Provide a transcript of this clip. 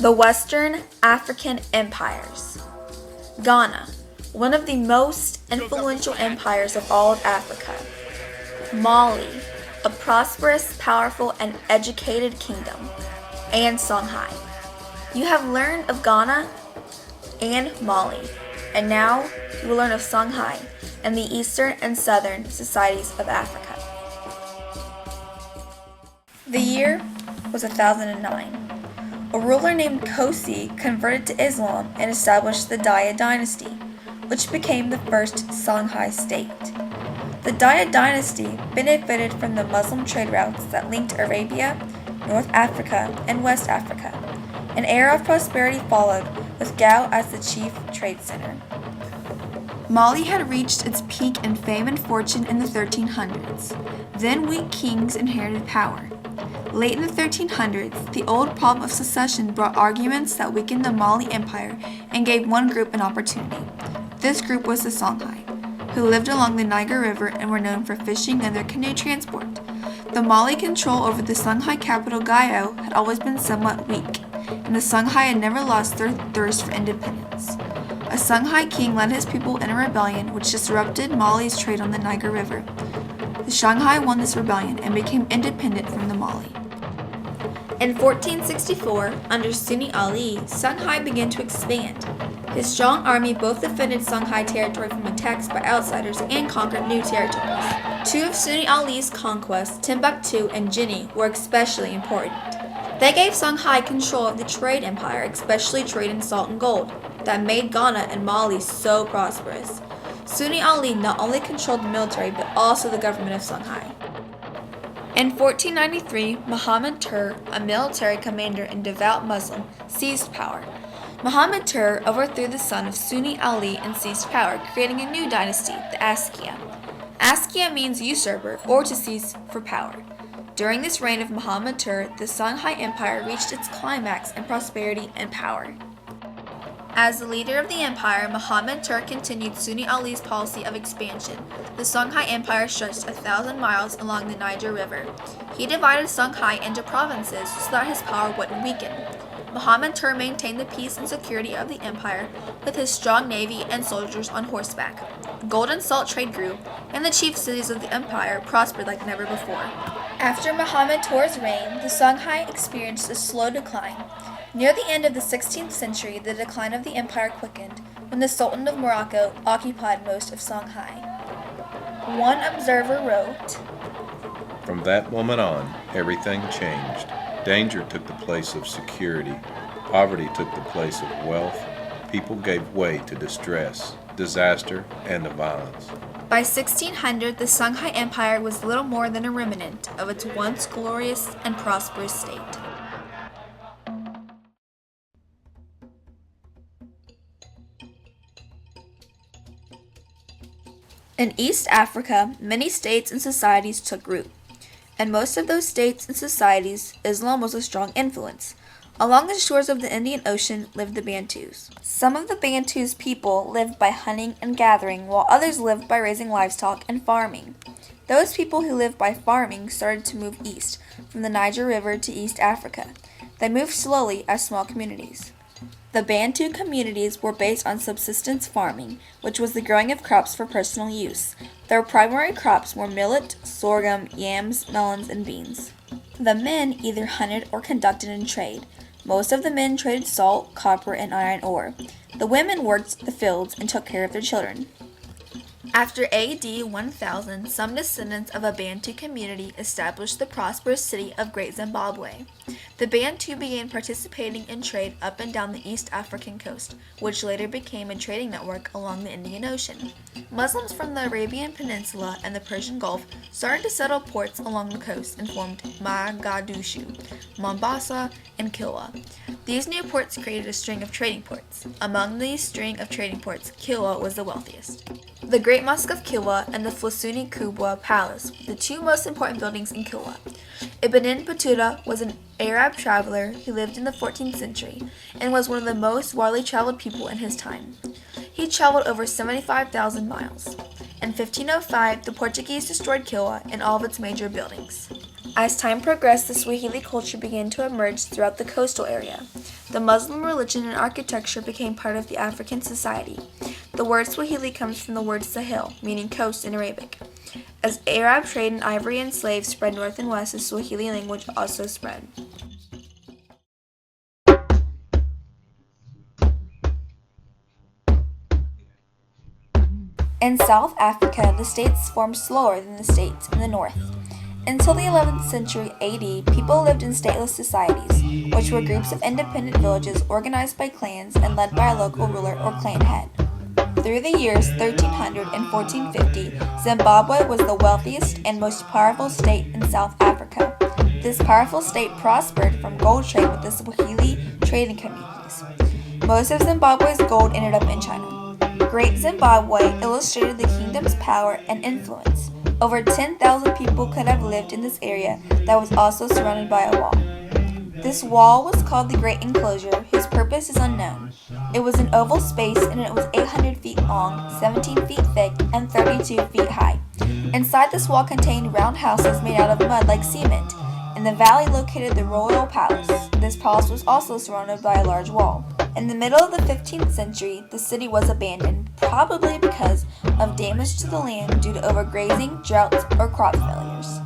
The Western African Empires. Ghana, one of the most influential empires of all of Africa. Mali, a prosperous, powerful, and educated kingdom. And Songhai. You have learned of Ghana and Mali, and now you will learn of Songhai and the eastern and southern societies of Africa. The year was 1009. A ruler named Kosi converted to Islam and established the Daya dynasty, which became the first Songhai state. The Daya dynasty benefited from the Muslim trade routes that linked Arabia, North Africa, and West Africa. An era of prosperity followed, with Gao as the chief trade center. Mali had reached its peak in fame and fortune in the 1300s. Then weak kings inherited power. Late in the 1300s, the old problem of succession brought arguments that weakened the Mali Empire and gave one group an opportunity. This group was the Songhai, who lived along the Niger River and were known for fishing and their canoe transport. The Mali control over the Songhai capital Gao had always been somewhat weak, and the Songhai had never lost their thirst for independence. A Songhai king led his people in a rebellion which disrupted Mali's trade on the Niger River. The Songhai won this rebellion and became independent from the Mali. In 1464, under Sunni Ali, Songhai began to expand. His strong army both defended Songhai territory from attacks by outsiders and conquered new territories. Two of Sunni Ali's conquests, Timbuktu and Guinea, were especially important. They gave Songhai control of the trade empire, especially trade in salt and gold, that made Ghana and Mali so prosperous. Sunni Ali not only controlled the military, but also the government of Songhai. In 1493, Muhammad Tur, a military commander and devout Muslim, seized power. Muhammad Tur overthrew the son of Sunni Ali and seized power, creating a new dynasty, the Askia. Askia means usurper, or to seize for power. During this reign of Muhammad Tur, the Songhai Empire reached its climax in prosperity and power. As the leader of the empire, Muhammad Tur continued Sunni Ali's policy of expansion. The Songhai Empire stretched 1,000 miles along the Niger River. He divided Songhai into provinces so that his power wouldn't weaken. Muhammad Tur maintained the peace and security of the empire with his strong navy and soldiers on horseback. Gold and salt trade grew, and the chief cities of the empire prospered like never before. After Muhammad Tur's reign, the Songhai experienced a slow decline. Near the end of the 16th century, the decline of the empire quickened when the Sultan of Morocco occupied most of Songhai. One observer wrote, "From that moment on, everything changed. Danger took the place of security. Poverty took the place of wealth. People gave way to distress, disaster, and to violence." By 1600, the Songhai Empire was little more than a remnant of its once glorious and prosperous state. In East Africa, many states and societies took root. In most of those states and societies, Islam was a strong influence. Along the shores of the Indian Ocean lived the Bantus. Some of the Bantus people lived by hunting and gathering, while others lived by raising livestock and farming. Those people who lived by farming started to move east, from the Niger River to East Africa. They moved slowly as small communities. The Bantu communities were based on subsistence farming, which was the growing of crops for personal use. Their primary crops were millet, sorghum, yams, melons, and beans. The men either hunted or conducted in trade. Most of the men traded salt, copper, and iron ore. The women worked the fields and took care of their children. After AD 1000, some descendants of a Bantu community established the prosperous city of Great Zimbabwe. The Bantu began participating in trade up and down the East African coast, which later became a trading network along the Indian Ocean. Muslims from the Arabian Peninsula and the Persian Gulf started to settle ports along the coast and formed Mogadishu, Mombasa, and Kilwa. These new ports created a string of trading ports. Among these string of trading ports, Kilwa was the wealthiest. The Great Mosque of Kilwa and the Flusuni Kubwa Palace were the two most important buildings in Kilwa. Ibn Battuta was an Arab traveler who lived in the 14th century and was one of the most widely traveled people in his time. He traveled over 75,000 miles. In 1505, the Portuguese destroyed Kilwa and all of its major buildings. As time progressed, the Swahili culture began to emerge throughout the coastal area. The Muslim religion and architecture became part of the African society. The word Swahili comes from the word Sahel, meaning coast in Arabic. As Arab trade in ivory and slaves spread north and west, the Swahili language also spread. In South Africa, the states formed slower than the states in the north. Until the 11th century AD, people lived in stateless societies, which were groups of independent villages organized by clans and led by a local ruler or clan head. Through the years 1300 and 1450, Zimbabwe was the wealthiest and most powerful state in South Africa. This powerful state prospered from gold trade with the Swahili trading communities. Most of Zimbabwe's gold ended up in China. Great Zimbabwe illustrated the kingdom's power and influence. Over 10,000 people could have lived in this area that was also surrounded by a wall. This wall was called the Great Enclosure, whose purpose is unknown. It was an oval space and it was 800 feet long, 17 feet thick, and 32 feet high. Inside this wall contained round houses made out of mud like cement. In the valley located the royal palace. This palace was also surrounded by a large wall. In the middle of the 15th century, the city was abandoned, probably because of damage to the land due to overgrazing, droughts, or crop failures.